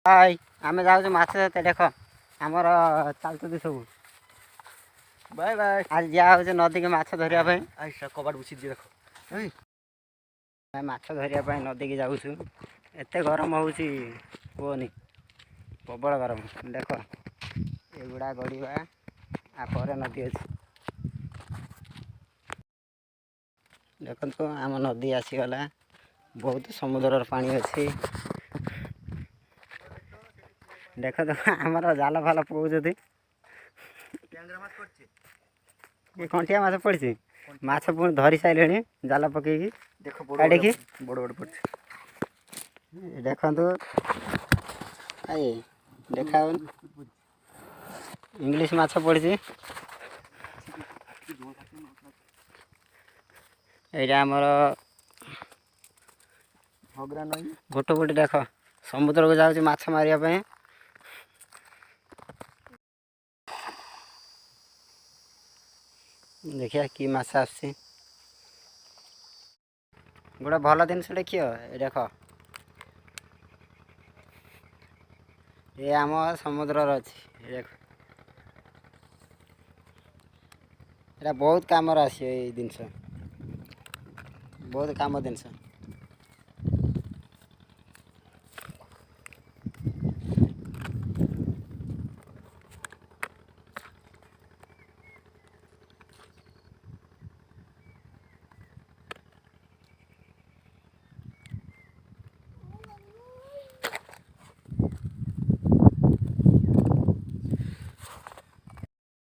हाय आम जाऊँ माछ धरते देख आमर चलती सब बाय बाय आज जा नदी की माछ धरने कबाट बुझी देख माछ धरने नदी की जाऊँ एत गरम होनी प्रबल गरम देख एगुड़ा गड़वा आपर नदी अच्छी देखो आम नदी आसीगला बहुत समुद्र पानी अच्छी देख तो आमर जाल फाल पकाउछथि ये कंटिया माछ पड़ी माछ पुणी धरी सारे जाल पकईकी काटिकी बड़ बड़ पड़ देखु आई देखा इंग्लिश माछ पड़ी यहाँ आमर भगरा नई गोटोपटी देख समुद्र को जाऊँ माछ मारिया देखिया कि माछ आसी गोटे भल जिनस देखिए देख ये आम समुद्र अच्छी देख ये बहुत काम आस जिनस बहुत काम जिनस